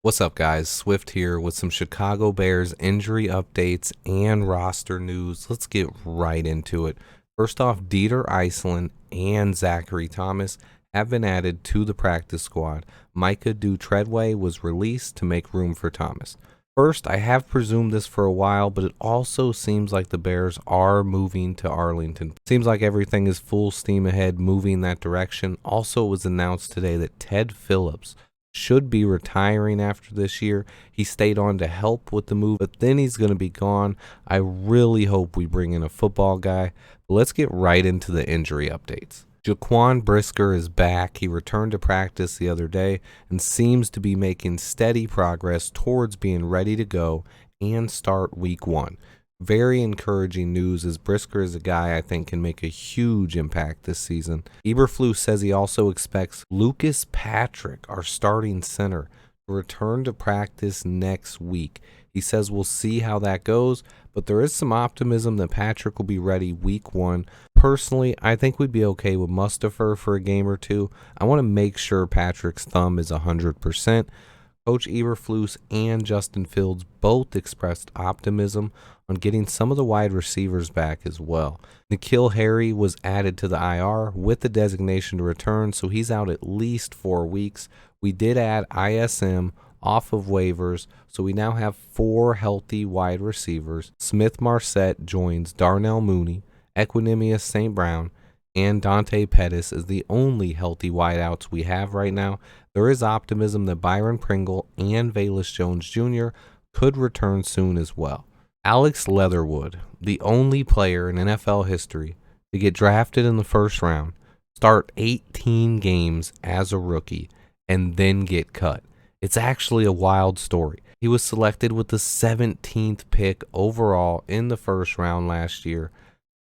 What's up, guys? Swift here with some Chicago Bears injury updates and roster news. Let's get right into it. First off, Dieter Iceland and Zachary Thomas have been added to the practice squad. Micah Treadway was released to make room for Thomas. First, I have presumed this for a while, but it also seems like the Bears are moving to Arlington. Seems like everything is full steam ahead, moving that direction. Also, it was announced today that Ted Phillips should be retiring after this year. He stayed on to help with the move, but then he's going to be gone. I really hope we bring in a football guy. But let's get right into the injury updates. Jaquan Brisker is back. He returned to practice the other day and seems to be making steady progress towards being ready to go and start week 1. Very encouraging news, as Brisker is a guy I think can make a huge impact this season. Eberflus says he also expects Lucas Patrick, our starting center, to return to practice next week. He says we'll see how that goes, but there is some optimism that Patrick will be ready week 1. Personally, I think we'd be okay with Mustipher for a game or two. I want to make sure Patrick's thumb is 100%. Coach Eberflus and Justin Fields both expressed optimism on getting some of the wide receivers back as well. N'Keal Harry was added to the IR with the designation to return, so he's out at least 4 weeks. We did add ISM off of waivers, so we now have 4 healthy wide receivers. Smith Marset joins Darnell Mooney, Equanimous St. Brown, and Dante Pettis is the only healthy wideouts we have right now. There is optimism that Byron Pringle and Velus Jones Jr. could return soon as well. Alex Leatherwood, the only player in NFL history to get drafted in the first round, start 18 games as a rookie, and then get cut. It's actually a wild story. He was selected with the 17th pick overall in the first round last year.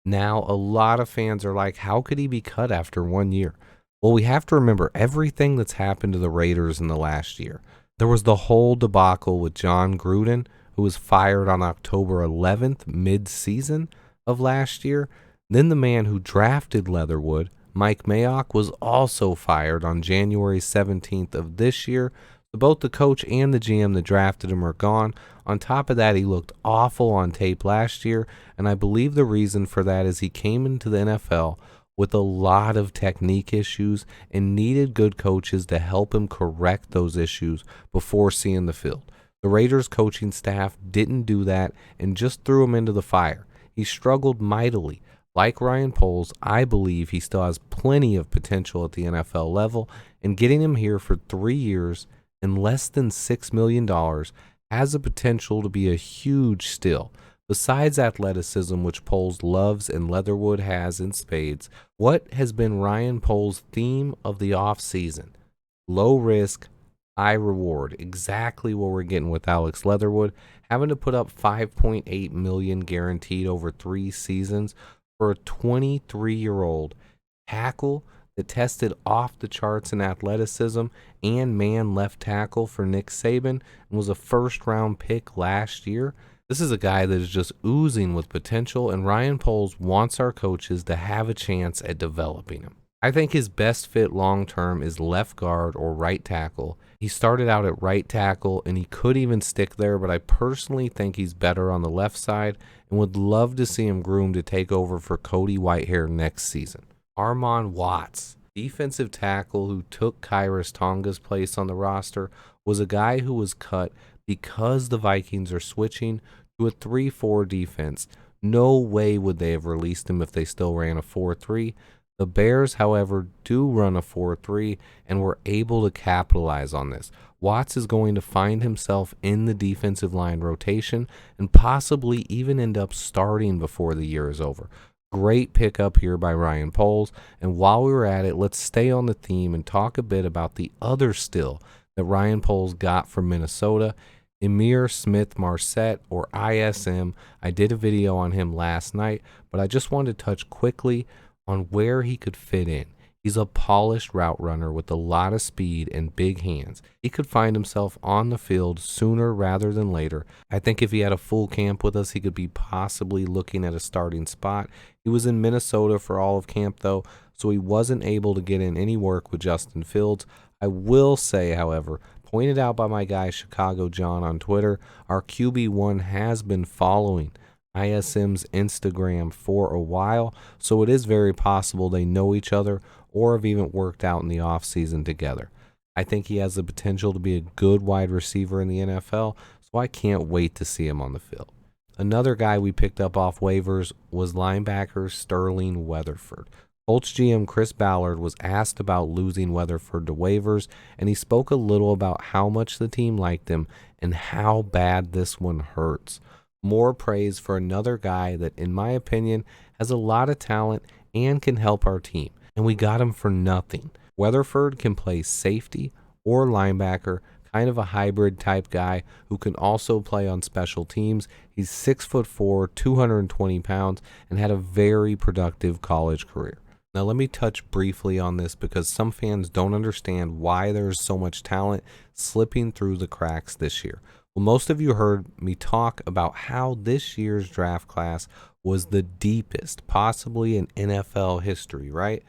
Now, a lot of fans are like, how could he be cut after 1 year? Well, we have to remember everything that's happened to the Raiders in the last year. There was the whole debacle with John Gruden, who was fired on October 11th, mid-season of last year. Then the man who drafted Leatherwood, Mike Mayock, was also fired on January 17th of this year. So both the coach and the GM that drafted him are gone. On top of that, he looked awful on tape last year, and I believe the reason for that is he came into the NFL with a lot of technique issues and needed good coaches to help him correct those issues before seeing the field. The Raiders coaching staff didn't do that and just threw him into the fire. He struggled mightily. Like Ryan Poles, I believe he still has plenty of potential at the NFL level, and getting him here for 3 years and less than $6 million has the potential to be a huge steal. Besides athleticism, which Poles loves and Leatherwood has in spades, what has been Ryan Poles' theme of the offseason? Low risk, high reward. Exactly what we're getting with Alex Leatherwood, having to put up $5.8 million guaranteed over 3 seasons for a 23-year-old tackle that tested off the charts in athleticism and man left tackle for Nick Saban and was a first-round pick last year. This is a guy that is just oozing with potential, and Ryan Poles wants our coaches to have a chance at developing him. I think his best fit long-term is left guard or right tackle. He started out at right tackle, and he could even stick there, but I personally think he's better on the left side and would love to see him groomed to take over for Cody Whitehair next season. Armon Watts, defensive tackle who took Kairos Tonga's place on the roster, was a guy who was cut because the Vikings are switching to a 3-4 defense. No way would they have released him if they still ran a 4-3. The Bears, however, do run a 4-3 and were able to capitalize on this. Watts is going to find himself in the defensive line rotation and possibly even end up starting before the year is over. Great pickup here by Ryan Poles, and while we were at it, let's stay on the theme and talk a bit about the other steal that Ryan Poles got from Minnesota, Ihmir Smith-Marsette, or ISM. I did a video on him last night, but I just wanted to touch quickly on where he could fit in. He's a polished route runner with a lot of speed and big hands. He could find himself on the field sooner rather than later. I think if he had a full camp with us, he could be possibly looking at a starting spot. He was in Minnesota for all of camp, though, so he wasn't able to get in any work with Justin Fields. I will say, however, Pointed out by my guy Chicago John on Twitter, our QB1 has been following ISM's Instagram for a while, so it is very possible they know each other or have even worked out in the offseason together. I think he has the potential to be a good wide receiver in the NFL, so I can't wait to see him on the field. Another guy we picked up off waivers was linebacker Sterling Weatherford. Colts GM Chris Ballard was asked about losing Weatherford to waivers, and he spoke a little about how much the team liked him and how bad this one hurts. More praise for another guy that, in my opinion, has a lot of talent and can help our team, and we got him for nothing. Weatherford can play safety or linebacker, kind of a hybrid type guy who can also play on special teams. He's 6'4", 220 pounds, and had a very productive college career. Now let me touch briefly on this because some fans don't understand why there's so much talent slipping through the cracks this year. Well, most of you heard me talk about how this year's draft class was the deepest possibly in NFL history, right?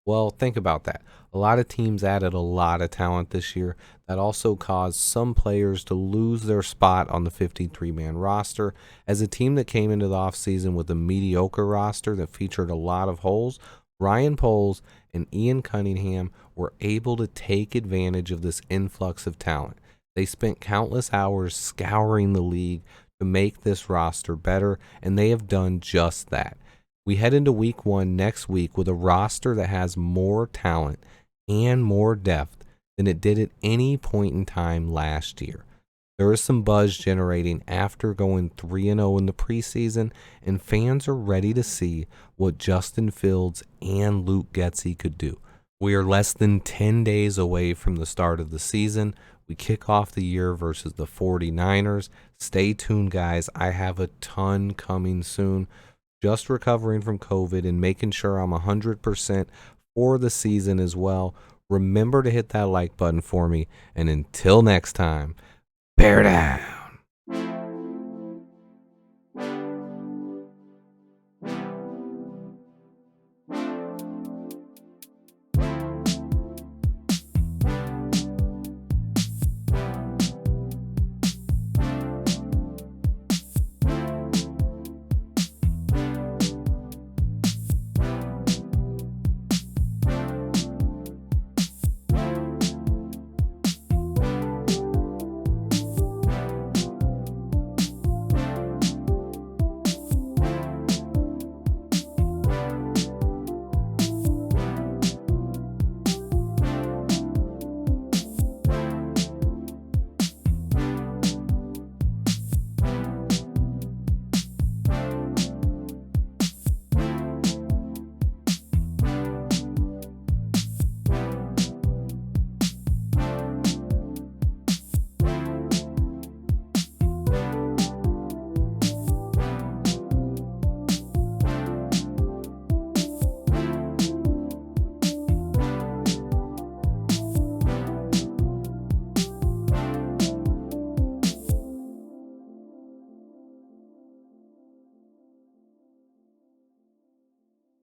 Well, think about that. A lot of teams added a lot of talent this year. That also caused some players to lose their spot on the 53-man roster. As a team that came into the offseason with a mediocre roster that featured a lot of holes, Ryan Poles and Ian Cunningham were able to take advantage of this influx of talent. They spent countless hours scouring the league to make this roster better, and they have done just that. We head into week 1 next week with a roster that has more talent and more depth than it did at any point in time last year. There is some buzz generating after going 3-0 in the preseason, and fans are ready to see what Justin Fields and Luke Getsy could do. We are less than 10 days away from the start of the season. We kick off the year versus the 49ers. Stay tuned, guys. I have a ton coming soon. Just recovering from COVID and making sure I'm 100% for the season as well. Remember to hit that like button for me. And until next time, bear down.